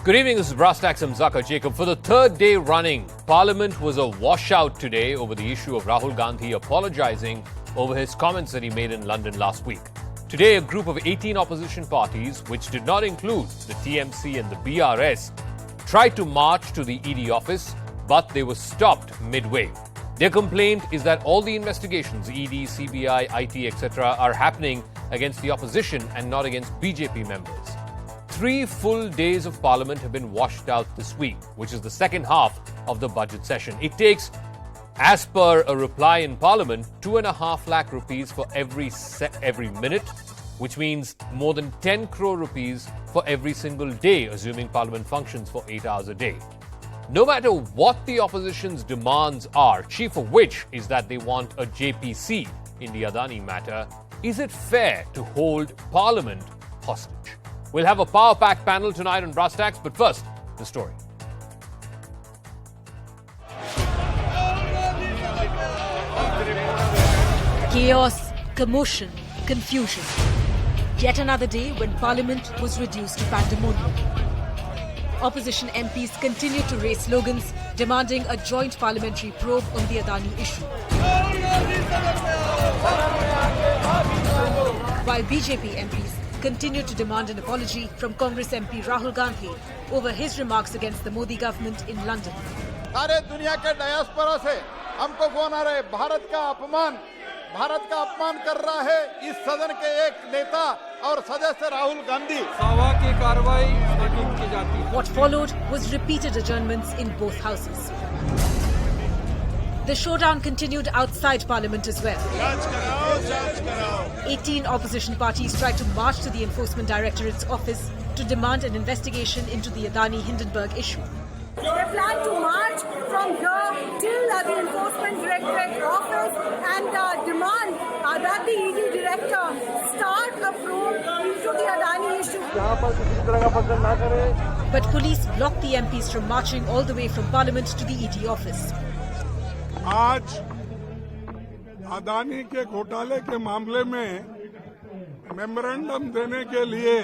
Good evening, this is Brastax. I'm Zaka Jacob. For the third day running, Parliament was a washout today over the issue of Rahul Gandhi apologising over his comments that he made in London last week. Today, a group of 18 opposition parties, which did not include the TMC and the BRS, tried to march to the ED office, but they were stopped midway. Their complaint is that all the investigations, ED, CBI, IT, etc., are happening against the opposition and not against BJP members. 3 full days of Parliament have been washed out this week, which is the second half of the budget session. It takes, as per a reply in Parliament, 2.5 lakh rupees for every minute, which means more than 10 crore rupees for every single day, assuming Parliament functions for 8 hours a day. No matter what the opposition's demands are, chief of which is that they want a JPC in the Adani matter, is it fair to hold Parliament hostage? We'll have a power-packed panel tonight on Brastax, but first, the story. Chaos, commotion, confusion. Yet another day when Parliament was reduced to pandemonium. Opposition MPs continued to raise slogans demanding a joint parliamentary probe on the Adani issue. While BJP MPs continued to demand an apology from Congress MP Rahul Gandhi over his remarks against the Modi government in London. सारे दुनिया के diaspora से हमको phone आ रहे भारत का अपमान कर रहा है इस सदन के एक नेता और सदस्य राहुल गांधी सावा की कार्रवाई स्थगित की जाती है. What followed was repeated adjournments in both houses. The showdown continued outside Parliament as well. 18 opposition parties tried to march to the Enforcement Directorate's office to demand an investigation into the Adani Hindenburg issue. They plan to march from here till the Enforcement Directorate office and demand that the ED director start a probe into the Adani issue. But police blocked the MPs from marching all the way from Parliament to the ED office. आज अदानी के घोटाले के मामले में memorandum देने के लिए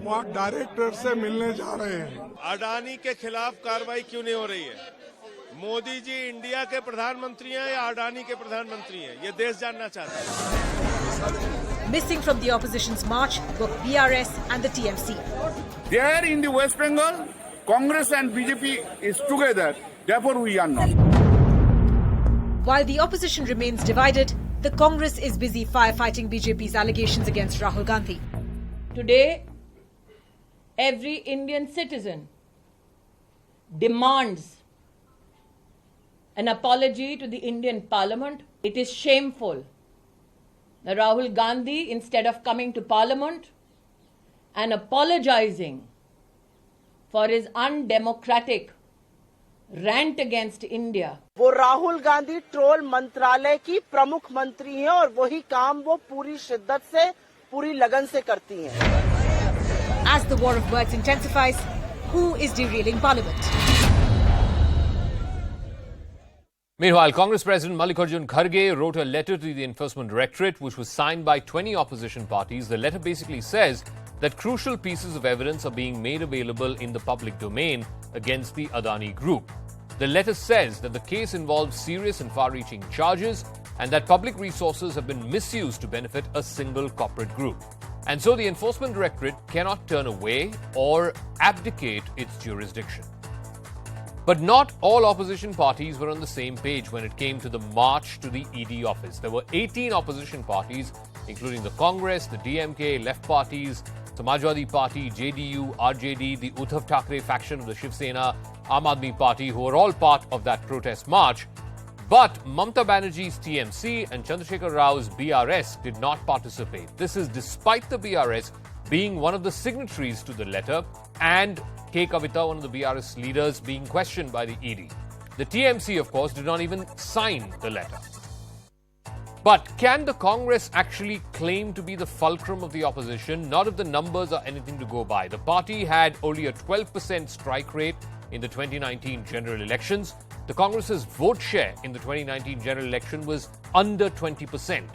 वो डायरेक्टर से मिलने जा रहे हैं. अडानी के खिलाफ कार्रवाई क्यों नहीं हो रही है? मोदी जी इंडिया के प्रधानमंत्री हैं या अडानी के प्रधानमंत्री हैं? ये देश जानना चाहता है. Missing from the opposition's march were BRS and the TMC. There in the West Bengal, Congress and BJP is together. Therefore, we are not. While the opposition remains divided, the Congress is busy firefighting BJP's allegations against Rahul Gandhi. Today, every Indian citizen demands an apology to the Indian Parliament. It is shameful that Rahul Gandhi, instead of coming to Parliament and apologizing for his undemocratic rant against India. वो Rahul Gandhi troll मंत्रालय की प्रमुख मंत्री हैं और वही काम वो पूरी शिद्दत से, पूरी लगन से करती हैं. As the war of words intensifies, who is derailing Parliament? Meanwhile, Congress President Mallikarjun Kharge wrote a letter to the Enforcement Directorate, which was signed by 20 opposition parties. The letter basically says that crucial pieces of evidence are being made available in the public domain against the Adani Group. The letter says that the case involves serious and far-reaching charges and that public resources have been misused to benefit a single corporate group. And so the Enforcement Directorate cannot turn away or abdicate its jurisdiction. But not all opposition parties were on the same page when it came to the march to the ED office. There were 18 opposition parties, including the Congress, the DMK, Left parties, Samajwadi Party, JDU, RJD, the Uddhav Thackeray faction of the Shiv Sena, Aam Aadmi Party, who were all part of that protest march. But Mamata Banerjee's TMC and Chandrasekhar Rao's BRS did not participate. This is despite the BRS being one of the signatories to the letter and K. Kavita, one of the BRS leaders, being questioned by the ED. The TMC, of course, did not even sign the letter. But can the Congress actually claim to be the fulcrum of the opposition? Not if the numbers are anything to go by. The party had only a 12% strike rate in the 2019 general elections. The Congress's vote share in the 2019 general election was under 20%.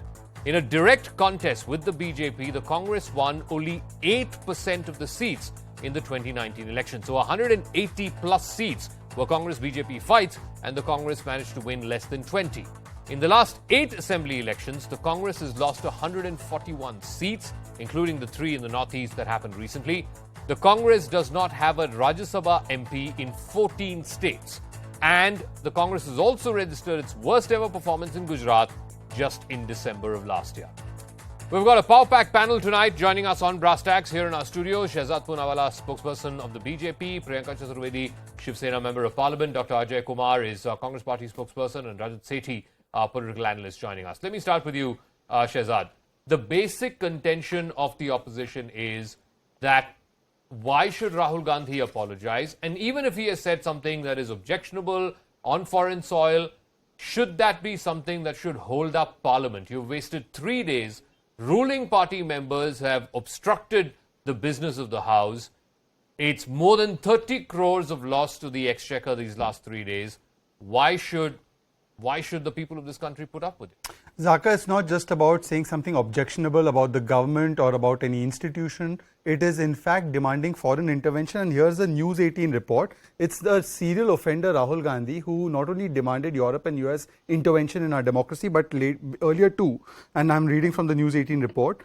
In a direct contest with the BJP, the Congress won only 8% of the seats, in the 2019 election. So 180 plus seats were Congress-BJP fights, and the Congress managed to win less than 20. In the last 8 assembly elections, the Congress has lost 141 seats, including the 3 in the Northeast that happened recently. The Congress does not have a Rajya Sabha MP in 14 states. And the Congress has also registered its worst ever performance in Gujarat just in December of last year. We've got a power-packed panel tonight. Joining us on Brass Tacks here in our studio, Shehzad Poonawala, spokesperson of the BJP, Priyanka Chaturvedi, Shiv Sena Member of Parliament, Dr. Ajay Kumar is Congress Party spokesperson, and Rajat Sethi, political analyst, joining us. Let me start with you, Shehzad. The basic contention of the opposition is that why should Rahul Gandhi apologize? And even if he has said something that is objectionable on foreign soil, should that be something that should hold up Parliament? You've wasted 3 days. Ruling party members have obstructed the business of the House. It's more than 30 crores of loss to the exchequer these last 3 days. Why should the people of this country put up with it? Zaka, it's not just about saying something objectionable about the government or about any institution. It is in fact demanding foreign intervention. And here's the News18 report. It's the serial offender Rahul Gandhi who not only demanded Europe and US intervention in our democracy, but earlier too. And I'm reading from the News18 report.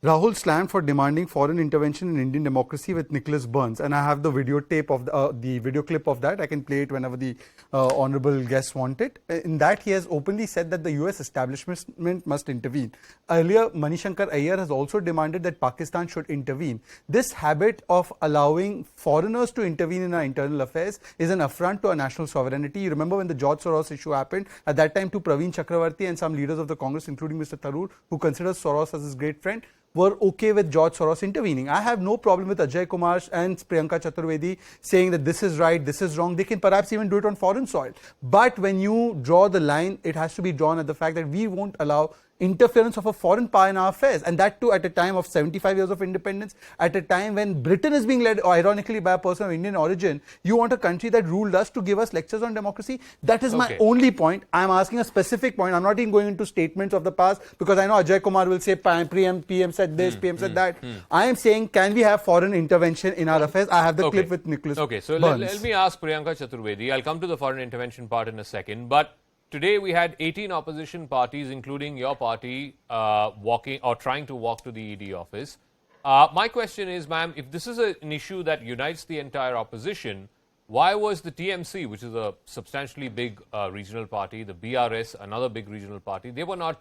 Rahul slammed for demanding foreign intervention in Indian democracy with Nicholas Burns, and I have the videotape of the video clip of that. I can play it whenever the honourable guests want it. In that, he has openly said that the US establishment must intervene. Earlier, Manishankar Iyer has also demanded that Pakistan should intervene. This habit of allowing foreigners to intervene in our internal affairs is an affront to our national sovereignty. You remember when the George Soros issue happened? At that time, to Praveen Chakravarti and some leaders of the Congress, including Mr. Tharoor, who considers Soros as his great friend, were okay with George Soros intervening. I have no problem with Ajay Kumar and Priyanka Chaturvedi saying that this is right, this is wrong. They can perhaps even do it on foreign soil. But when you draw the line, it has to be drawn at the fact that we won't allow interference of a foreign power in our affairs, and that too at a time of 75 years of independence, at a time when Britain is being led ironically by a person of Indian origin. You want a country that ruled us to give us lectures on democracy? That is my only point. I am asking a specific point. I'm not even going into statements of the past, because I know Ajay Kumar will say PM said this, PM said that. I am saying, can we have foreign intervention in our affairs? I have the clip with Nicholas Burns. So let me ask Priyanka Chaturvedi. I'll come to the foreign intervention part in a second, but today we had 18 opposition parties, including your party, walking or trying to walk to the ED office. My question is, ma'am, if this is an issue that unites the entire opposition, why was the TMC, which is a substantially big regional party, the BRS, another big regional party, they were not,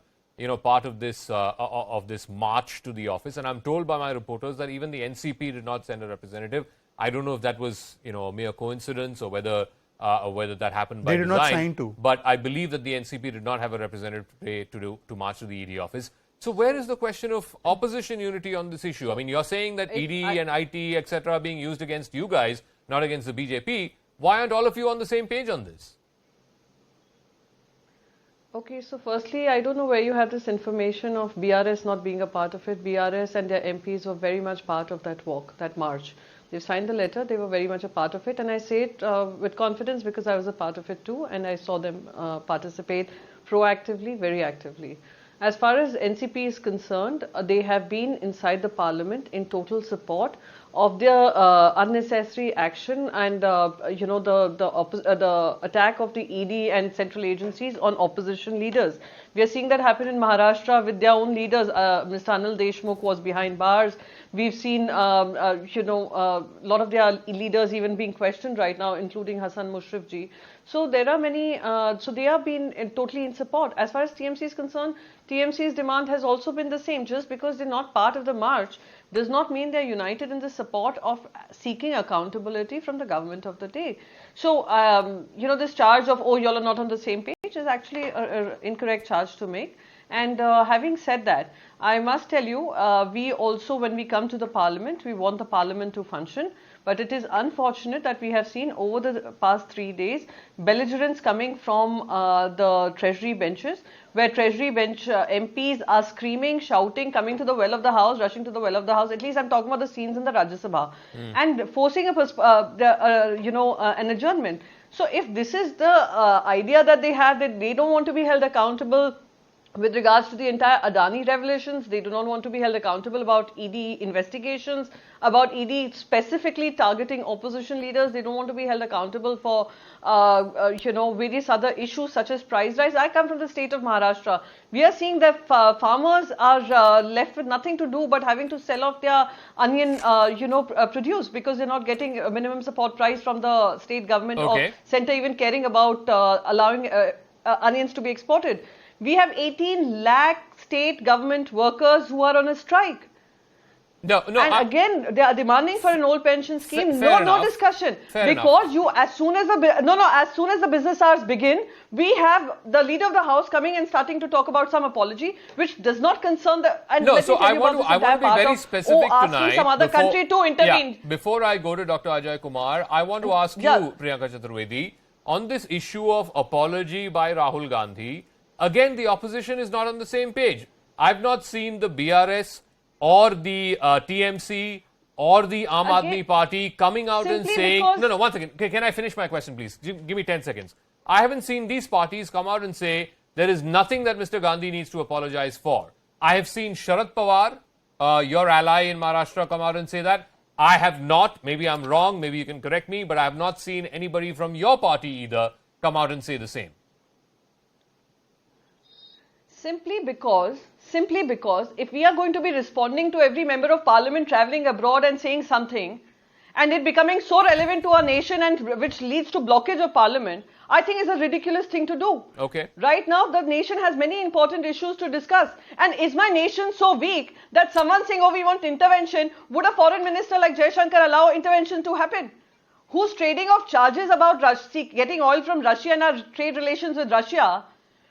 part of this march to the office? And I'm told by my reporters that even the NCP did not send a representative. I don't know if that was, a mere coincidence or whether that happened by design. They did not sign to. But I believe that the NCP did not have a representative today to march to the ED office. So where is the question of opposition unity on this issue? I mean, you're saying that ED and IT, etc. are being used against you guys, not against the BJP. Why aren't all of you on the same page on this? Okay, so firstly, I don't know where you have this information of BRS not being a part of it. BRS and their MPs were very much part of that walk, that march. They signed the letter, they were very much a part of it, and I say it with confidence because I was a part of it too, and I saw them participate proactively, very actively. As far as NCP is concerned, they have been inside the parliament in total support of their unnecessary action and the attack of the ED and central agencies on opposition leaders. We are seeing that happen in Maharashtra with their own leaders. Mr. Anil Deshmukh was behind bars. We've seen, a lot of their leaders even being questioned right now, including Hassan Mushrif ji. So there are many, so they are being totally in support. As far as TMC is concerned, TMC's demand has also been the same. Just because they're not part of the march does not mean they're united in the support of seeking accountability from the government of the day. So, this charge of, oh, y'all are not on the same page is actually an incorrect charge to make. And having said that, I must tell you, we also, when we come to the parliament, we want the parliament to function. But it is unfortunate that we have seen over the past 3 days belligerence coming from the treasury benches, where treasury bench MPs are screaming, shouting, coming to the well of the house, rushing to the well of the house. At least I'm talking about the scenes in the Rajya Sabha, and forcing an adjournment. So if this is the idea that they have, that they don't want to be held accountable with regards to the entire Adani revelations. They do not want to be held accountable about ED investigations, about ED specifically targeting opposition leaders. They don't want to be held accountable for, various other issues such as price rise. I come from the state of Maharashtra. We are seeing that farmers are left with nothing to do but having to sell off their onion, produce, because they're not getting a minimum support price from the state government or centre even caring about allowing onions to be exported. We have 18 lakh state government workers who are on a strike. Again, they are demanding for an old pension scheme. No discussion. Because as soon as the business hours begin, we have the leader of the house coming and starting to talk about some apology, which does not concern the. And so I want to be very specific tonight. Asking some other country to intervene. Yeah, before I go to Dr. Ajay Kumar, I want to ask you, Priyanka Chaturvedi, on this issue of apology by Rahul Gandhi. Again, the opposition is not on the same page. I've not seen the BRS or the TMC or the Aam Aadmi Party coming out and saying... No, one second. Can I finish my question, please? Give me 10 seconds. I haven't seen these parties come out and say there is nothing that Mr. Gandhi needs to apologize for. I have seen Sharad Pawar, your ally in Maharashtra, come out and say that. I have not. Maybe I'm wrong. Maybe you can correct me. But I have not seen anybody from your party either come out and say the same. Simply because if we are going to be responding to every member of parliament travelling abroad and saying something, and it becoming so relevant to our nation and which leads to blockage of parliament, I think is a ridiculous thing to do. Okay. Right now, the nation has many important issues to discuss. And is my nation so weak that someone saying, oh, we want intervention, would a foreign minister like Jaishankar allow intervention to happen? Who's trading off charges about getting oil from Russia and our trade relations with Russia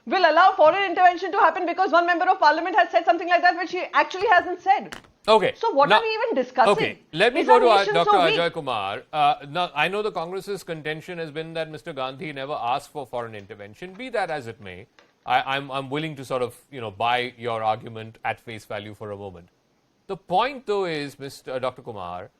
will allow foreign intervention to happen because one member of parliament has said something like that which he actually hasn't said. Okay. So what are we even discussing? Okay, let me go to Dr. Ajay Kumar. Now, I know the Congress's contention has been that Mr. Gandhi never asked for foreign intervention. Be that as it may, I'm willing to sort of, buy your argument at face value for a moment. The point, though, is, Dr. Kumar,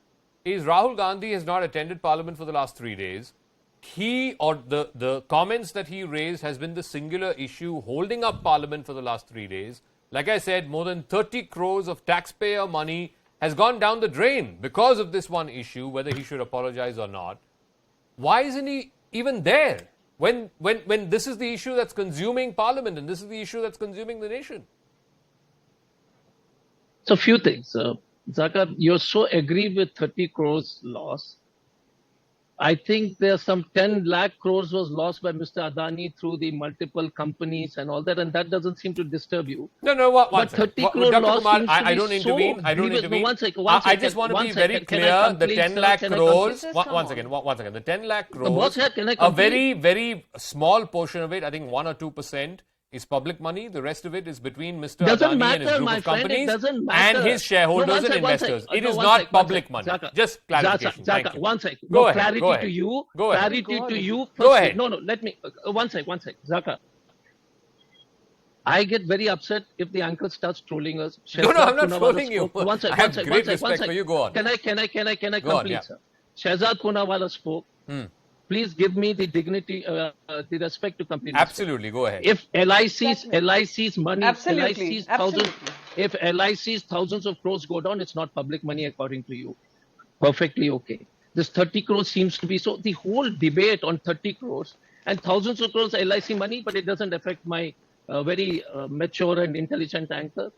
is Rahul Gandhi has not attended Parliament for the last 3 days. He or the comments that he raised has been the singular issue holding up Parliament for the last 3 days. Like I said, more than 30 crores of taxpayer money has gone down the drain because of this one issue, whether he should apologize or not. Why isn't he even there when this is the issue that's consuming Parliament and this is the issue that's consuming the nation? So, few things. Zakar, you're so agree with 30 crores loss. I think there's some 10 lakh crores was lost by Mr. Adani through the multiple companies and all that, and that doesn't seem to disturb you. No, one second. 30 crore Dr. loss Kumar, I don't intervene. I don't intervene. No, one second. I just want to be very clear. The 10 lakh crores. One second. The 10 lakh crores. A very, very small portion of it, I think 1 or 2%. Is public money. The rest of it is between Mr. Adani and his group of companies and his shareholders and investors. It is not public money. Just clarification. Thank you. One second. Go ahead. Clarity to you. Clarity to you. Go ahead. No, let me. One sec. Zaka. I get very upset if the uncle starts trolling us. No, I'm not trolling you. One sec. I have great respect for you. Go on. Can I complete, sir? Shehzad Poonawala spoke. Please give me the dignity, the respect to complete. Absolutely, go ahead. If LIC's money, Absolutely. If LIC's thousands of crores go down, it's not public money according to you. Perfectly okay. This 30 crores seems to be, so the whole debate on 30 crores and thousands of crores LIC money, but it doesn't affect my very mature and intelligent anchor.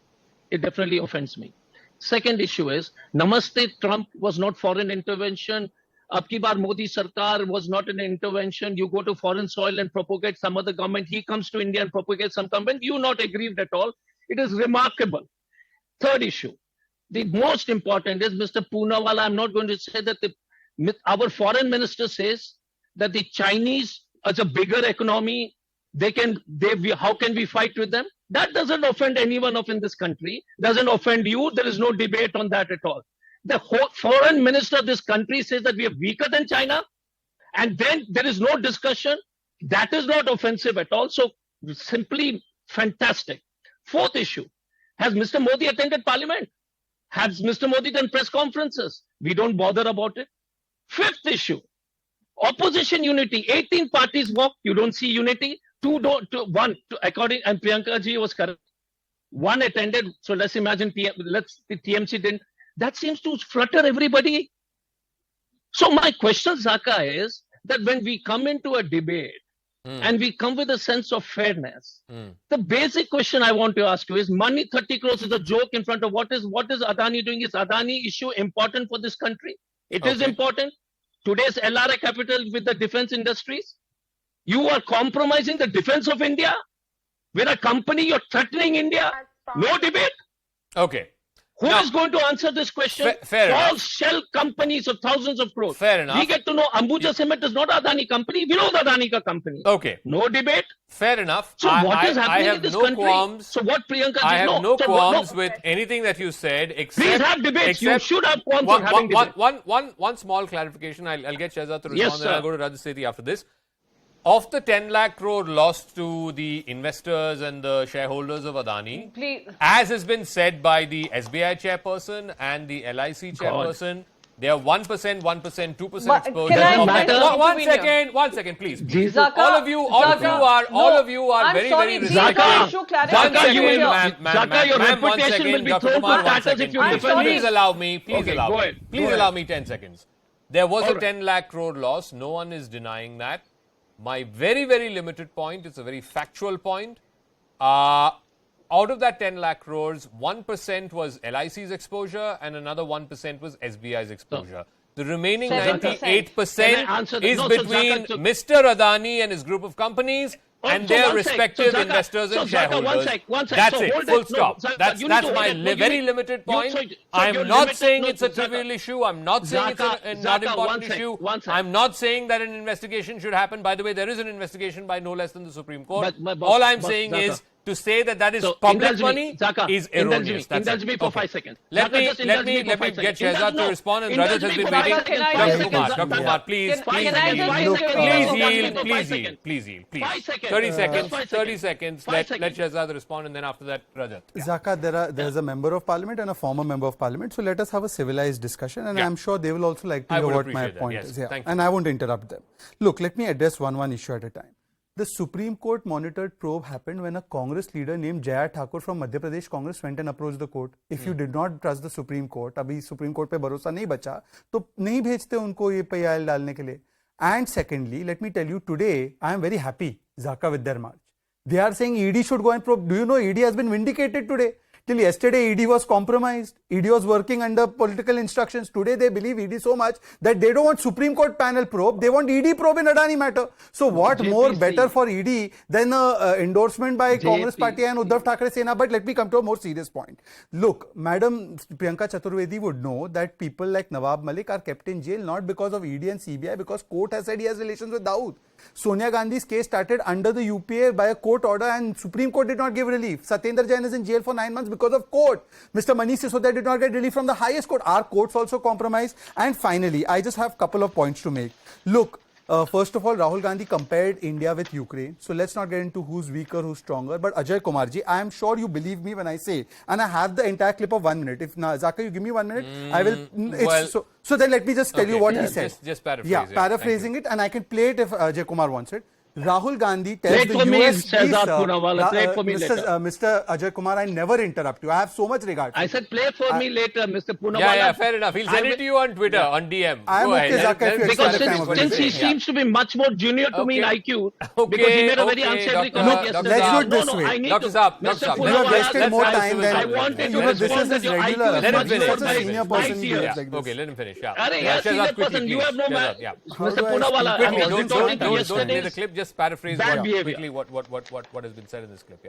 It definitely offends me. Second issue is, Namaste Trump was not foreign intervention. Abki baar Modi Sarkar was not an intervention. You go to foreign soil and propagate some other government. He comes to India and propagates some government. You not aggrieved at all. It is remarkable. Third issue. The most important is Mr. Poonawala. I'm not going to say that our foreign minister says that the Chinese as a bigger economy, how can we fight with them? That doesn't offend anyone in this country. Doesn't offend you. There is no debate on that at all. The whole foreign minister of this country says that we are weaker than China, and then there is no discussion. That is not offensive at all. So simply fantastic. Fourth issue, has Mr. Modi attended Parliament? Has Mr. Modi done press conferences? We don't bother about it. Fifth issue, opposition unity. 18 parties walk, you don't see unity. According, and Priyanka ji was correct. One attended, so let's imagine the TMC didn't. That seems to flutter everybody. So my question, Zaka, is that when we come into a debate and we come with a sense of fairness, the basic question I want to ask you is: money 30 crores is a joke in front of what is Adani doing? Is Adani issue important for this country? It is important. Today's LRA capital with the defense industries. You are compromising the defense of India. We're a company, you're threatening India. No debate. Okay. Who is going to answer this question? Fair enough. All shell companies of thousands of crores. Fair enough. We get to know Ambuja Cement is not Adani company. We know the Adani ka company. Okay. No debate. Fair enough. So what is happening I have in this no country? qualms. So what Priyanka ji I have no so qualms with anything that you said, except... Please have debates. You should have qualms on having debates. One small clarification. I'll get Shehzad to respond, Yes, then I'll go to Rajat Sethi after this. Of the 10 lakh crore lost to the investors and the shareholders of Adani, as has been said by the SBI chairperson and the LIC chairperson, they are 1%, 1%, 2% exposure. One second, please. Zaka, all of you are very, very respectful. Zaka, your reputation will be thrown to tatters if you defend Please this. allow me. Please Okay, allow go me. ahead. Please Go allow ahead. me 10 seconds. There was All a right. 10 lakh crore loss. No one is denying that. My very, very limited point, it's a very factual point. Out of that 10 lakh crores, 1% was LIC's exposure and another 1% was SBI's exposure. The remaining 98% is between Mr. Adani and his group of companies and their respective investors and shareholders. That's it. Full stop. That's my very limited point. I'm not saying it's a trivial issue. I'm not saying it's a not important issue. I'm not saying that an investigation should happen. By the way, there is an investigation by no less than the Supreme Court. All I'm saying is to say that is public money is erroneous. Indulge me for 5 seconds. Let me get Shehzad to respond, and Rajat has been waiting. Dr. Kumar, please yield. 30 seconds. Let Shehzad respond, and then after that, Rajat. Zaka, there is a member of parliament and a former member of parliament, so let us have a civilized discussion, and I'm sure they will also like to hear what my point is. And I won't interrupt them. Look, let me address one issue at a time. The Supreme Court monitored probe happened when a Congress leader named Jaya Thakur from Madhya Pradesh Congress went and approached the court. If you did not trust the Supreme Court, अभी Supreme Court पे भरोसा नहीं बचा, तो नहीं भेजते उनको ये PIL डालने के लिए. And secondly, let me tell you, today I am very happy, Zaka, with their march. They are saying ED should go and probe. Do you know ED has been vindicated today? Till yesterday, ED was compromised. ED was working under political instructions. Today, they believe ED so much that they don't want Supreme Court panel probe. They want ED probe in Adani matter. So what more better for ED than endorsement by Congress Party and Uddhav Thackeray Sena? But let me come to a more serious point. Look, Madam Priyanka Chaturvedi would know that people like Nawab Malik are kept in jail not because of ED and CBI, because court has said he has relations with Dawood. Sonia Gandhi's case started under the UPA by a court order and Supreme Court did not give relief. Satyendra Jain is in jail for 9 months because of court. Mr. Manish Sisodia did not get relief from the highest court. Our courts also compromised. And finally, I just have a couple of points to make. Look, first of all, Rahul Gandhi compared India with Ukraine. So let's not get into who's weaker, who's stronger. But Ajay Kumarji, I am sure you believe me when I say, and I have the entire clip of 1 minute. If Zaka, you give me 1 minute, I will. So then let me just tell you what he said. Just paraphrase. Yeah, paraphrasing it, and I can play it if Ajay Kumar wants it. Rahul Gandhi tells the US, Mr. Ajay Kumar, I never interrupt you. I have so much regard for you. I said play for me later, Mr. Poonawalla. Yeah, fair enough. He'll send it to you on Twitter, on DM. I am okay, Zaka, if you because since he seems to be much more junior to me in IQ, because he made a very unsavory comment yesterday. Let's do it this way. Dr. Saab, You have wasted more time than... I want him to this respond is that his your regular... IQ is much more Such a senior person who behaves like this. Okay, let him finish. Senior person, you have no man. Mr. Poonawalla, Quickly, don't play the clip, just paraphrase quickly what has been said in this clip.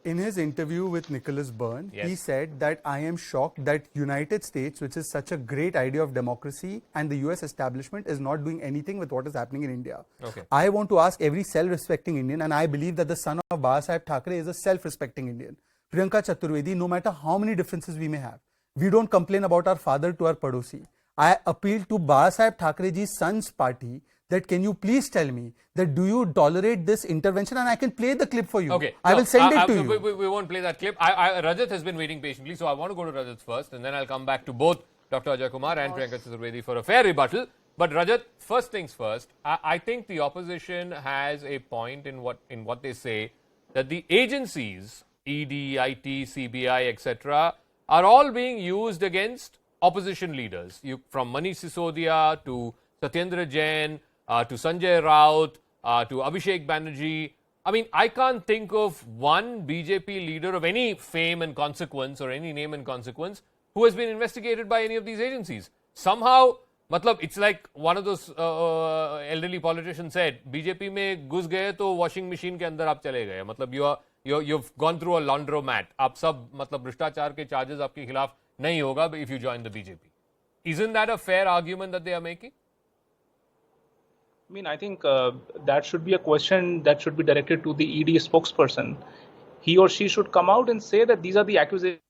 In his interview with Nicholas Byrne, he said that I am shocked that United States, which is such a great idea of democracy, and the US establishment is not doing anything with what is happening in India. Okay. I want to ask every self-respecting Indian, and I believe that the son of Babasaheb Thackeray is a self-respecting Indian. Priyanka Chaturvedi, no matter how many differences we may have, we don't complain about our father to our padosi. I appeal to Babasaheb Thackerayji's son's party that can you please tell me that do you tolerate this intervention, and I can play the clip for you. Okay. I will send it to you. We won't play that clip. Rajat has been waiting patiently, so I want to go to Rajat first, and then I'll come back to both Dr. Ajay Kumar and Priyanka Chaturvedi for a fair rebuttal. But Rajat, first things first, I think the opposition has a point in what they say, that the agencies, ED, IT, CBI, etc., are all being used against opposition leaders. From Manish Sisodia to Satyendra Jain to Sanjay Raut to Abhishek Banerjee. I mean, I can't think of one BJP leader of any fame and consequence or any name and consequence who has been investigated by any of these agencies. Somehow, it's like one of those elderly politicians said, BJP में घुस गए तो washing machine के अंदर आप चले गए. You've gone through a laundromat. आप सब भ्रष्टाचार के charges आपके खिलाफ नहीं होगा if you join the BJP. Isn't that a fair argument that they are making? I mean, I think that should be a question that should be directed to the ED spokesperson. He or she should come out and say that these are the accusations.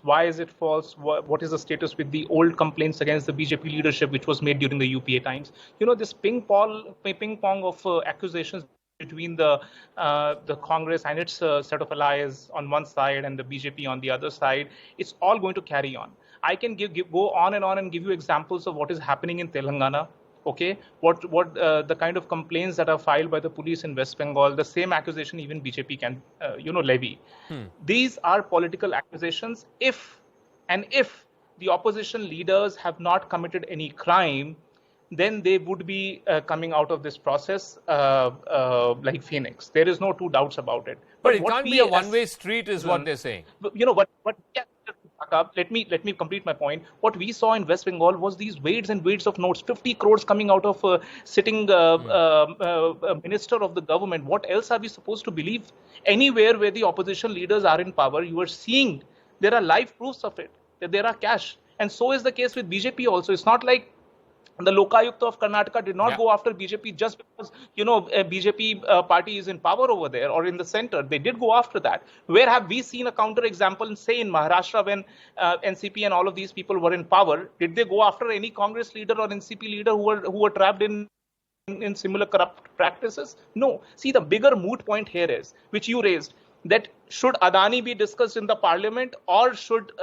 Why is it false? What is the status with the old complaints against the BJP leadership, which was made during the UPA times? You know, this ping pong of accusations between the Congress and its set of allies on one side and the BJP on the other side, it's all going to carry on. I can go on and give you examples of what is happening in Telangana. Okay, what the kind of complaints that are filed by the police in West Bengal, the same accusation even BJP can levy. These are political accusations. If the opposition leaders have not committed any crime, then they would be coming out of this process like Phoenix. There is no two doubts about it. But it can't be a one-way street, is what they're saying. You know what? Let me complete my point. What we saw in West Bengal was these wades and wades of notes, 50 crores coming out of a sitting minister of the government. What else are we supposed to believe? Anywhere where the opposition leaders are in power, you are seeing there are live proofs of it, that there are cash. And so is the case with BJP also. It's not like the Lokayukta of Karnataka did not go after BJP just because, a BJP party is in power over there or in the center. They did go after that. Where have we seen a counter example, say in Maharashtra when NCP and all of these people were in power? Did they go after any Congress leader or NCP leader who were trapped in similar corrupt practices? No. See, the bigger moot point here is, which you raised, that should Adani be discussed in the parliament, or should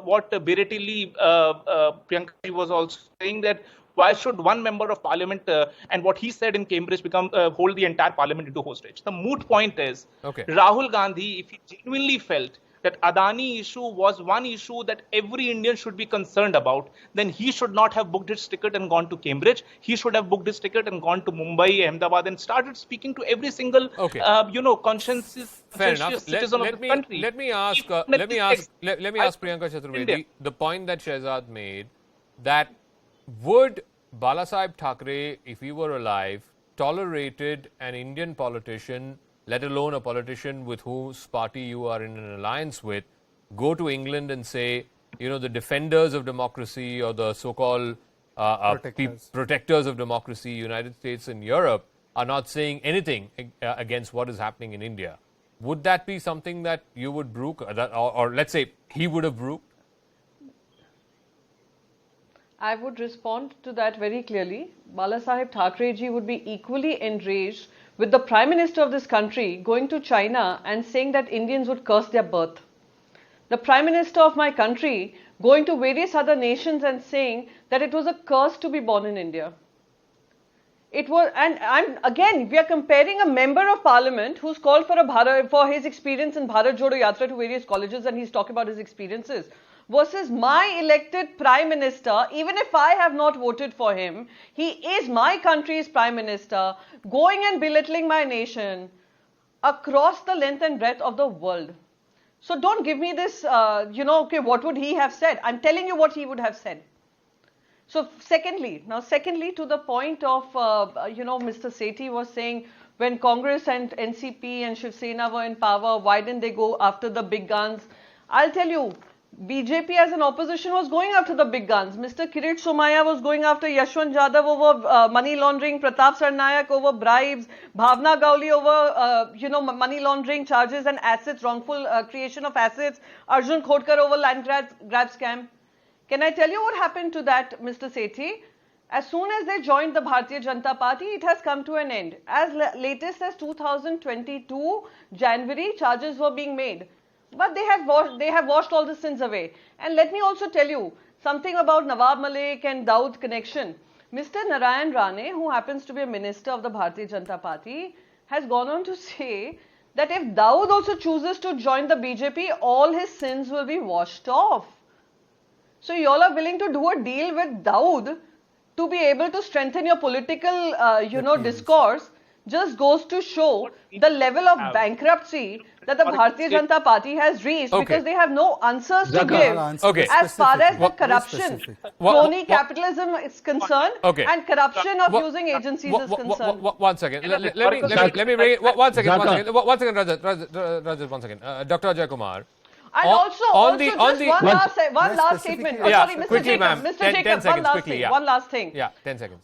what belatedly Priyanka was also saying, that why should one member of parliament and what he said in Cambridge hold the entire parliament into hostage? The moot point is, Rahul Gandhi, if he genuinely felt that Adani issue was one issue that every Indian should be concerned about, then he should not have booked his ticket and gone to Cambridge. He should have booked his ticket and gone to Mumbai, Ahmedabad, and started speaking to every single, conscientious citizen of the country. Let me ask Priyanka Chaturvedi the point that Shehzad made, that would Balasaheb Thackeray, if he were alive, tolerated an Indian politician, let alone a politician with whose party you are in an alliance with, go to England and say, the defenders of democracy or the so-called protectors of democracy, United States and Europe, are not saying anything against what is happening in India? Would that be something that you would brook, or let's say he would have brooked? I would respond to that very clearly. Balasaheb Thackeray ji would be equally enraged with the Prime Minister of this country going to China and saying that Indians would curse their birth. The Prime Minister of my country going to various other nations and saying that it was a curse to be born in India. It was, and we are comparing a member of parliament who's called for his experience in Bharat Jodo Yatra to various colleges, and he's talking about his experiences, versus my elected Prime Minister. Even if I have not voted for him, he is my country's Prime Minister, going and belittling my nation across the length and breadth of the world. So don't give me this, what would he have said? I'm telling you what he would have said. So secondly, to the point of, Mr. Sethi was saying, when Congress and NCP and Shiv Sena were in power, why didn't they go after the big guns? I'll tell you, BJP as an opposition was going after the big guns. Mr. Kirit Somaiya was going after Yashwant Jadhav over money laundering, Pratap Sarnayak over bribes, Bhavna Gowli over, money laundering charges and assets, wrongful creation of assets, Arjun Khotkar over land grab scam. Can I tell you what happened to that, Mr. Sethi? As soon as they joined the Bharatiya Janata Party, it has come to an end. As latest as 2022 January, charges were being made. But they have washed all the sins away. And let me also tell you something about Nawab Malik and Dawood connection. Mr. Narayan Rane, who happens to be a minister of the Bharatiya Janata Party, has gone on to say that if Dawood also chooses to join the BJP, all his sins will be washed off. So you all are willing to do a deal with Dawood to be able to strengthen your political, discourse. Just goes to show the level of bankruptcy that the Bharatiya Janata Party has reached, because they have no answers to give as far as the corruption, crony capitalism is concerned, and corruption of using agencies is concerned. One second. Let me bring it. One second, Rajat, one second. Dr. Ajay Kumar. And one last statement. Sorry, Mr. Quickly, Jacob. Mr. Jacob, one last thing. One last thing. Yeah, 10 seconds.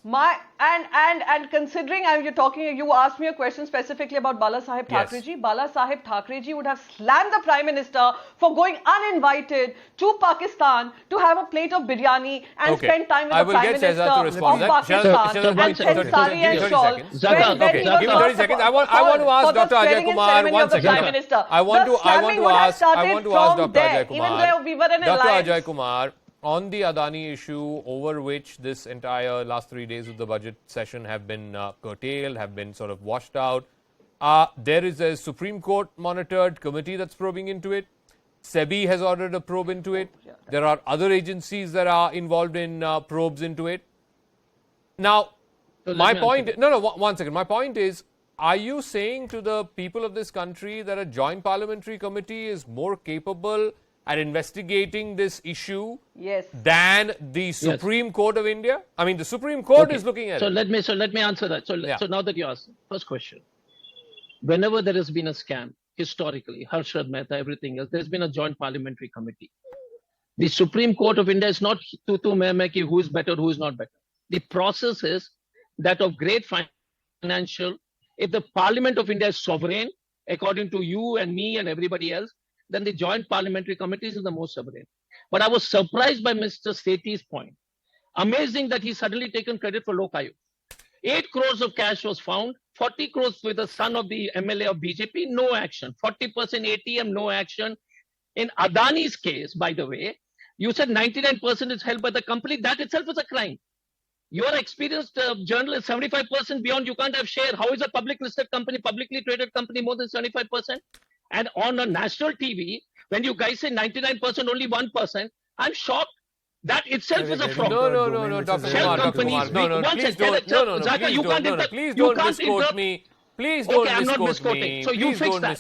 And considering you asked me a question specifically about Bala Saheb Thackeray ji. Bala Saheb Thackeray ji would have slammed the Prime Minister for going uninvited to Pakistan to have a plate of biryani and spend time with the Prime Minister of Pakistan and send sari and shawl. Give me 30 seconds. I want to ask Dr. Ajay Kumar one second. I want to ask Dr. Ajay Kumar. Even though we were in Dr. Ajay Kumar, on the Adani issue, over which this entire last 3 days of the budget session have been curtailed, have been sort of washed out, there is a Supreme Court monitored committee that's probing into it. SEBI has ordered a probe into it. There are other agencies that are involved in probes into it. Now, my point... one second. My point is, are you saying to the people of this country that a joint parliamentary committee is more capable at investigating this issue than the Supreme Court of India? I mean, the Supreme Court is looking at it. Let me answer that. So now that you asked, first question. Whenever there has been a scam, historically, Harshad Mehta, everything else, there's been a joint parliamentary committee. The Supreme Court of India is not who is better, who is not better. The process is that of great financial. If the Parliament of India is sovereign, according to you and me and everybody else, then the joint parliamentary committees is the most sovereign. But I was surprised by Mr. Sethi's point. Amazing that he suddenly taken credit for Lokayuk. 8 crores of cash was found, 40 crores with the son of the MLA of BJP, no action. 40% ATM, no action. In Adani's case, by the way, you said 99% is held by the company. That itself is a crime. You're an experienced journalist, 75% beyond, you can't have share. How is a public listed company, publicly traded company more than 75%? And on a national TV, when you guys say 99%, only 1%, I'm shocked. That itself is a fraud. No, Dr. Kumar. No, please don't. Please don't misquote me. Please don't misquote me. So you fix that.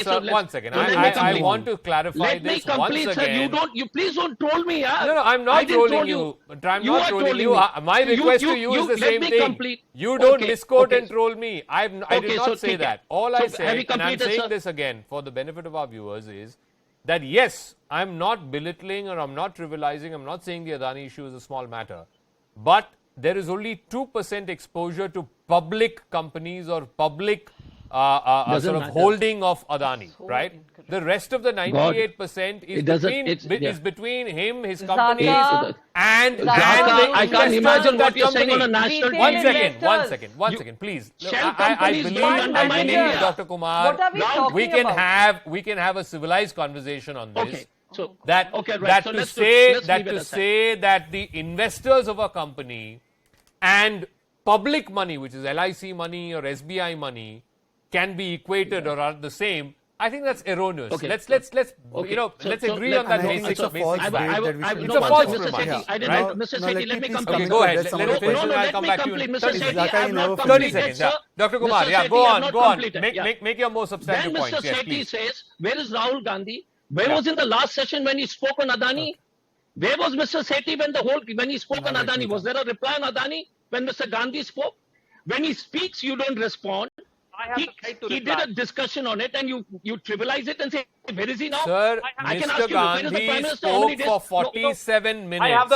Sir, one second. I want to clarify this once again. You please don't troll me. No, I'm not trolling you. I'm not trolling you. My request to you is the same thing. You don't misquote and troll me. I did not say that. All I said, and I'm saying this again for the benefit of our viewers, is that yes, I'm not belittling or I'm not trivializing. I'm not saying the Adani issue is a small matter. But there is only 2% exposure to public companies or public sort of holding of Adani, right? The rest of the 98% is between him, his companies, and the I can't imagine what you're saying on a national TV. One second, please. I believe, Dr. Kumar, we can have a civilized conversation on this. To say that the investors of a company and public money, which is LIC money or SBI money, can be equated or are the same, I think that's erroneous. Let's agree on that basic fact. It's a false premise. Mr. Sethi, let me complete. Go ahead. Let me finish and I'll come back to you. 30 seconds. Dr. Kumar, go on. Make your more substantive points. Then Mr. Sethi says, where is Rahul Gandhi? Where was in the last session when he spoke on Adani? Where was Mr. Sethi when he spoke on Adani? Was there a reply on Adani when Mr. Gandhi spoke? When he speaks, you don't respond. He did a discussion on it and you trivialize it and say, where is he now? Sir, Mr. Gandhi spoke for 47 minutes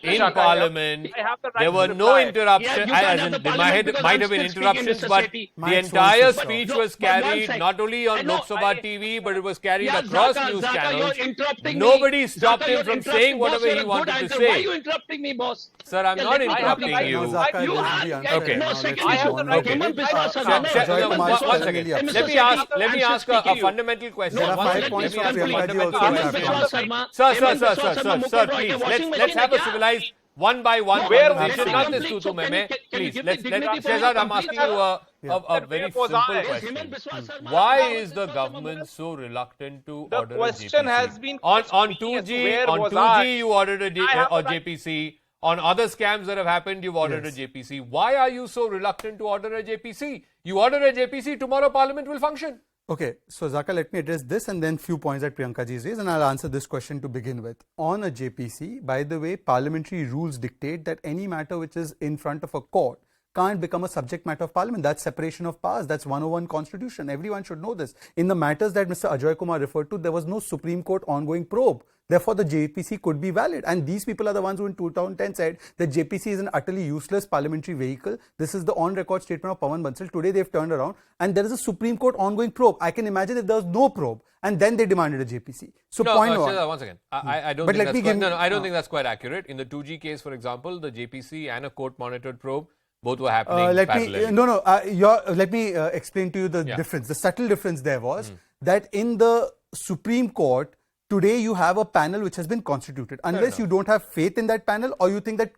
in Parliament. There were no interruptions. There might have been interruptions, but the entire speech was carried not only on Lok Sabha TV, but it was carried across news channels. Nobody stopped him from saying whatever he wanted to say. Why are you interrupting me, boss? Sir, I'm not interrupting you. Okay. One second. Let me ask a fundamental question. Sir, please. Let's have a civilized. one by one Where conversation, not this So tu can mein. you Please, give let's the dignity for Shehzad, me I'm asking you a very Where was simple I? question. Why is the government so reluctant to The order a question JPC? has been on questioned. 2G, Where on was 2G I? you ordered a have a JPC. On other scams that have happened, you've ordered a JPC. Why are you so reluctant to order a JPC? You order a JPC, tomorrow Parliament will function. Okay, so Zaka, let me address this and then few points that Priyanka ji raised, and I'll answer this question to begin with. On a JPC, by the way, parliamentary rules dictate that any matter which is in front of a court can't become a subject matter of parliament. That's separation of powers. That's 101 constitution. Everyone should know this. In the matters that Mr. Ajay Kumar referred to, there was no Supreme Court ongoing probe. Therefore, the JPC could be valid. And these people are the ones who in 2010 said that JPC is an utterly useless parliamentary vehicle. This is the on-record statement of Pawan Bansal. Today, they've turned around and there is a Supreme Court ongoing probe. I can imagine if there was no probe and then they demanded a JPC. So point one. Once again, I don't think that's quite, I don't think that's quite accurate. In the 2G case, for example, the JPC and a court-monitored probe, both were happening parallelly. Let me explain to you the difference. The subtle difference there was that in the Supreme Court, today you have a panel which has been constituted. Unless you don't have faith in that panel or you think that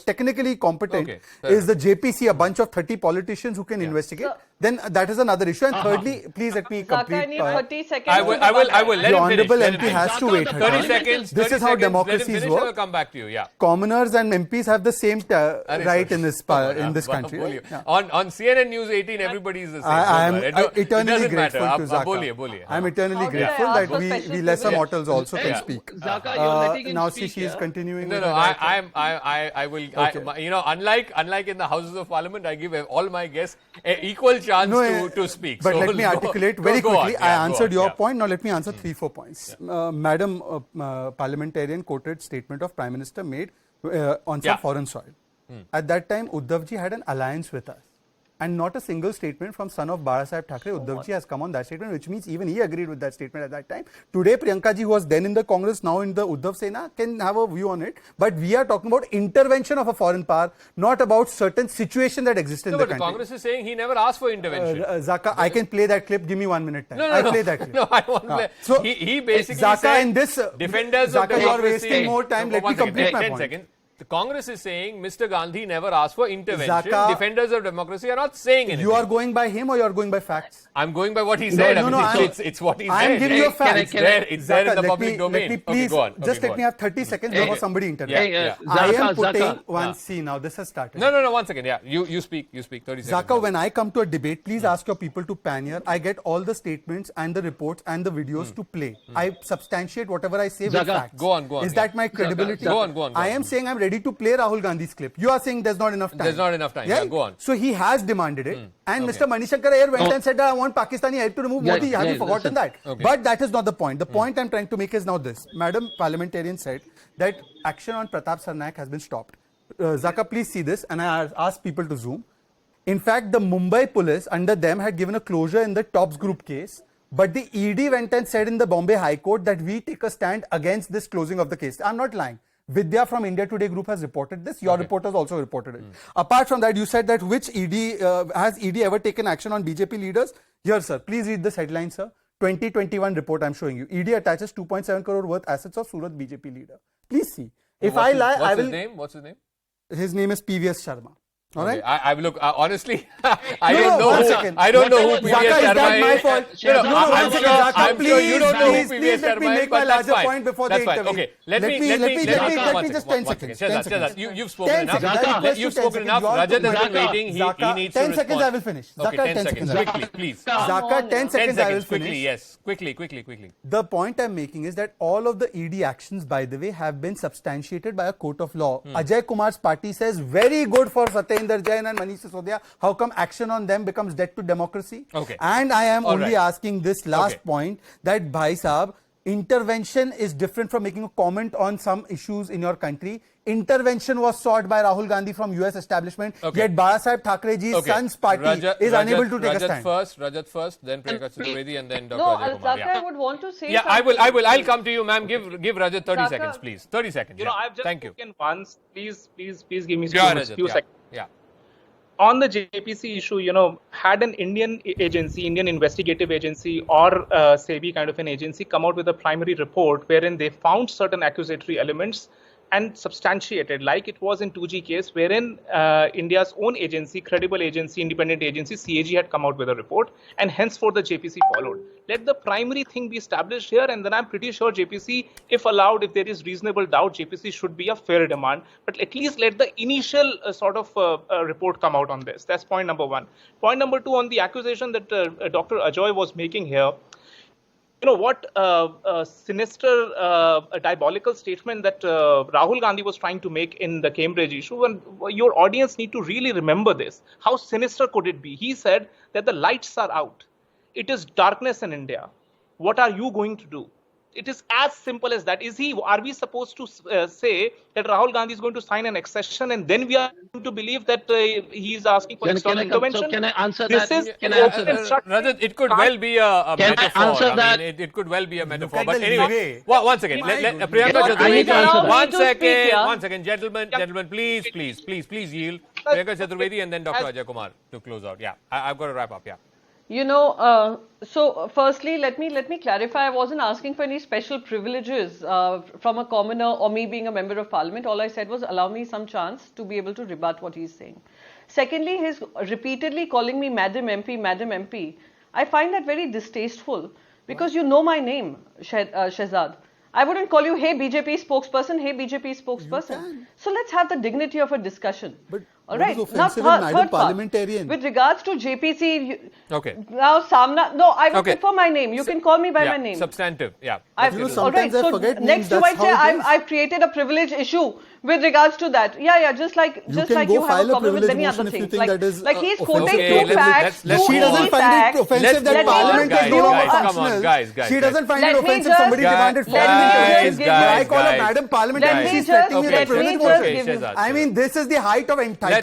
technically competent is the JPC, a bunch of 30 politicians who can investigate, then that is another issue. And thirdly, please let me complete. I need 30 seconds. I will. Let the him Honourable finish. MP has to wait. 30 seconds. This is how democracies work. I will come back to you. Yeah. Commoners and MPs have the same right in this country. Right? Yeah. On CNN News 18, everybody is the same. I am eternally grateful to Zaka. I am eternally grateful that we lesser mortals also can speak. Zaka, you're letting him now speak, she is continuing. No, I will. You know, unlike in the Houses of Parliament, I give all my guests an equal chance to speak. But let me articulate very quickly. I answered your point. Now let me answer 3-4 points. Madam Parliamentarian quoted statement of Prime Minister made on some foreign soil. At that time, Uddhav ji had an alliance with us. And not a single statement from son of Barasaheb Thackeray, Uddhav ji, has come on that statement, which means even he agreed with that statement at that time. Today, Priyanka ji, who was then in the Congress, now in the Uddhav Sena, can have a view on it. But we are talking about intervention of a foreign power, not about certain situation that exists in the country. But Congress is saying he never asked for intervention. Zaka, I can play that clip. Give me 1 minute time. I'll play that clip. No, I won't play. So he basically Zaka said in this, defenders Zaka, of democracy. you are wasting more time. Let me complete my point. 10 seconds. The Congress is saying Mr. Gandhi never asked for intervention. Zaka, defenders of democracy are not saying anything. You are going by him or you are going by facts? I'm going by what he said. It's what he said. I'm giving you facts. It's there in the public domain. Let me please, just let me have 30 seconds before somebody intervenes. I am putting one. See, now this has started. No, 1 second. Yeah, you speak 30 seconds. Zaka, when I come to a debate, please ask your people to pan here. I get all the statements and the reports and the videos to play. I substantiate whatever I say with facts. Go on. Is that my credibility? Go on. I am saying I'm ready to play Rahul Gandhi's clip. You are saying there's not enough time. There's not enough time. Yeah, go on. So he has demanded it. And Mr. Manishankar Iyer went and said that I want Pakistani help to remove Modi. Have you forgotten that? But that is not the point. The point I'm trying to make is now this. Madam Parliamentarian said that action on Pratap Sarnaik has been stopped. Zaka, please see this. And I asked people to zoom. In fact, the Mumbai police under them had given a closure in the Tops Group case. But the ED went and said in the Bombay High Court that we take a stand against this closing of the case. I'm not lying. Vidya from India Today Group has reported this. Your reporters also reported it. Apart from that, you said that which ED, has ED ever taken action on BJP leaders? Here, sir. Please read this headline, sir. 2021 report I'm showing you. ED attaches 2.7 crore worth assets of Surat BJP leader. Please see. If I lie, I will... What's his name? His name is PVS Sharma. All right. I look honestly. I don't know who PVS Zaka, Sharma is that my fault? I'm sure you don't know who PVS please let me Sharma is. make my larger point before they intervene. Okay. Let me just 10 seconds. Shehzad, you've spoken enough. You've spoken enough. Rajat has been waiting. He needs to respond. 10 seconds I will finish. Okay, 10 seconds. Quickly, please. Zaka, 10 seconds I will finish. Quickly, yes. Quickly. The point I'm making is that all of the ED actions, by the way, have been substantiated by a court of law. Ajay Kumar's party says very good for Satyendra Jain and Manish Sisodia. How come action on them becomes debt to democracy? Okay. And I am only asking this last point that Bhai Saab, intervention is different from making a comment on some issues in your country. Intervention was sought by Rahul Gandhi from US establishment, yet Barasaheb Thackerayji's son's party is unable to take a stand. Rajat first, then Priyanka Chaturvedi, and then Dr. Ajay Kumar. Zaka, I would want to say I'll come to you, ma'am. Give Rajat 30 seconds, please. 30 seconds. I've just spoken once. Please give me few seconds. Yeah. On the JPC issue, had an Indian agency, Indian investigative agency or SEBI kind of an agency come out with a primary report wherein they found certain accusatory elements, and substantiated, like it was in 2G case, wherein India's own agency, credible agency, independent agency, CAG had come out with a report, and henceforth the JPC followed. Let the primary thing be established here, and then I'm pretty sure JPC, if allowed, if there is reasonable doubt, JPC should be a fair demand. But at least let the initial report come out on this. That's point number one. Point number two, on the accusation that Dr. Ajoy was making here. You know what sinister, diabolical statement that Rahul Gandhi was trying to make in the Cambridge issue, and your audience need to really remember this. How sinister could it be? He said that the lights are out. It is darkness in India. What are you going to do? It is as simple as that. Are we supposed to say that Rahul Gandhi is going to sign an accession and then we are going to believe that he is asking for external intervention? Can I answer this that? Rather, it could well be a can metaphor. I answer that? It could well be a metaphor. But anyway, one second. Priyanka Chaturvedi, one second. Gentlemen, please yield. Priyanka Chaturvedi and then Dr. Ajay Kumar to close out. Yeah, I've got to wrap up. Yeah. You know, so firstly, let me clarify. I wasn't asking for any special privileges from a commoner or me being a member of parliament. All I said was allow me some chance to be able to rebut what he's saying. Secondly, he's repeatedly calling me Madam MP, Madam MP. I find that very distasteful because you know my name, Shehzad. I wouldn't call you, hey, BJP spokesperson, hey, BJP spokesperson. So let's have the dignity of a discussion. But all right. Now, third parliamentarian. With regards to JPC, okay. Now, I would prefer my name. You can call me by my name. Substantive, yeah. All right. So next you might say I've created a privilege issue with regards to that. Yeah. Just like you have a problem with any other thing. Like he's quoting two facts. She doesn't find it offensive that Parliament is no functional. Guys. She doesn't find it offensive somebody demanded foreign intervention. I call her Madam Parliamentary. She's threatening me with privilege motion. I mean, this is the height of entitlement.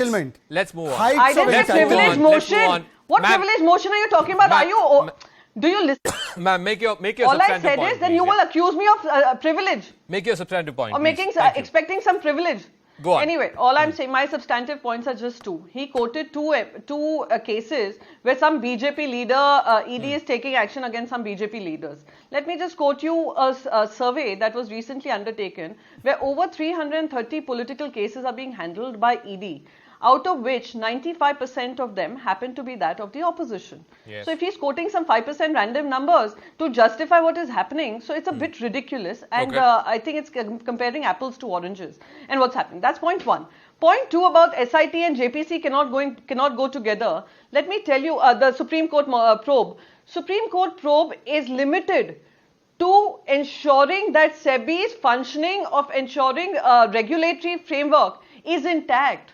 Let's move on. I didn't say privilege motion. What privilege motion are you talking about? Are you? Do you listen? Ma'am, make your all substantive point. All I said is, then you will accuse me of privilege. Make your substantive point. Or expecting some privilege. Go on. Anyway, all I'm saying, my substantive points are just two. He quoted two cases where some BJP leader, ED is taking action against some BJP leaders. Let me just quote you a survey that was recently undertaken where over 330 political cases are being handled by ED. Out of which 95% of them happen to be that of the opposition. Yes. So if he's quoting some 5% random numbers to justify what is happening, so it's a bit ridiculous, and I think it's comparing apples to oranges and what's happening. That's point one. Point two about SIT and JPC cannot go together. Let me tell you, the Supreme Court probe. Supreme Court probe is limited to ensuring that SEBI's functioning of ensuring regulatory framework is intact.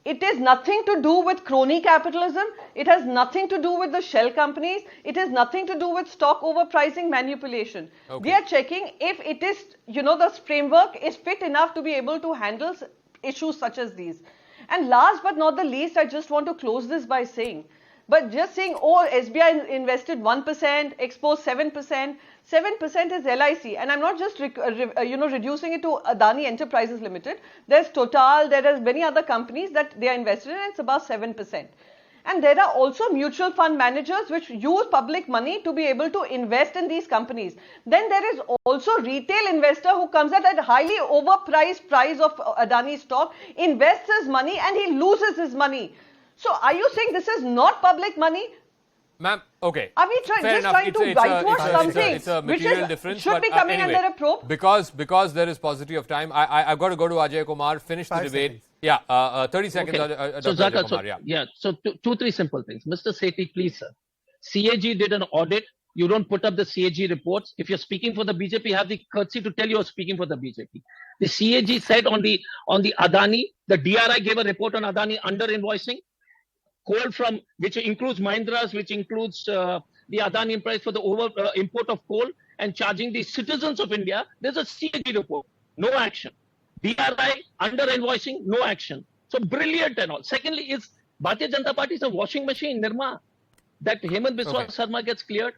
It is nothing to do with crony capitalism. It has nothing to do with the shell companies. It has nothing to do with stock overpricing manipulation. Okay. They are checking if it is, the framework is fit enough to be able to handle issues such as these. And last but not the least, I just want to close this by saying, oh, SBI invested 1%, exposed 7%. 7% is LIC, and I'm not just reducing it to Adani Enterprises Limited. There's Total, there are many other companies that they are invested in, and it's about 7%. And there are also mutual fund managers which use public money to be able to invest in these companies. Then there is also retail investor who comes at a highly overpriced price of Adani stock, invests his money, and he loses his money. So are you saying this is not public money? Ma'am, okay. Are we trying to whitewash something it's a material difference, should be coming anyway, under a probe? Because there is paucity of time, I've got to go to Ajay Kumar, finish the debate. Seconds. Yeah, 30 seconds. Okay. So, Zaka, so 2-3 simple things. Mr. Sethi, please, sir. CAG did an audit. You don't put up the CAG reports. If you're speaking for the BJP, have the courtesy to tell you're speaking for the BJP. The CAG said on the Adani, the DRI gave a report on Adani under invoicing. Coal from, which includes Mahindras, which includes the Adani price for the import of coal and charging the citizens of India. There's a CAG report, no action. DRI, under invoicing, no action. So brilliant and all. Secondly, is Bharatiya Janata Party is a washing machine, Nirma, that Hemant Biswa Sarma gets cleared.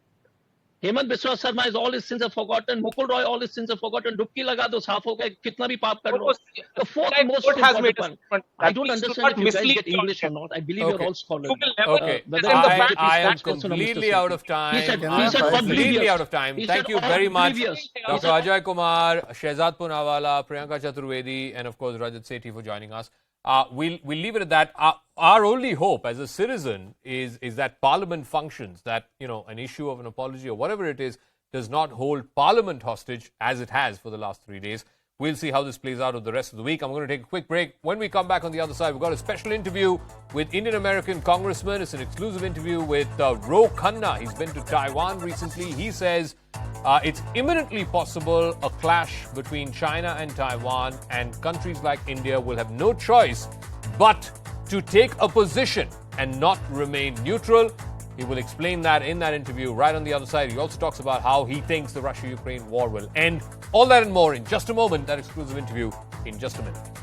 Hemant Biswa Sharma is all his sins are forgotten. Mukul Roy, all his sins are forgotten. डुबकी लगा दो, साफ हो गए. कितना भी पाप कर लो. The fourth most important one. I don't understand if you guys get English or not. I believe you're all scholars. Okay, I am completely out of time. He said completely out of time. Thank you very much, Dr. Ajay Kumar, Shehzad Poonawala, Priyanka Chaturvedi, and of course Rajat Sethi for joining us. We'll leave it at that. Our only hope as a citizen is that Parliament functions, that, you know, an issue of an apology or whatever it is does not hold Parliament hostage as it has for the last 3 days. We'll see how this plays out over the rest of the week. I'm going to take a quick break. When we come back on the other side, we've got a special interview with Indian-American congressman. It's an exclusive interview with Ro Khanna. He's been to Taiwan recently. He says it's imminently possible a clash between China and Taiwan, and countries like India will have no choice but to take a position and not remain neutral. He will explain that in that interview right on the other side. He also talks about how he thinks the Russia-Ukraine war will end. All that and more in just a moment. That exclusive interview in just a minute.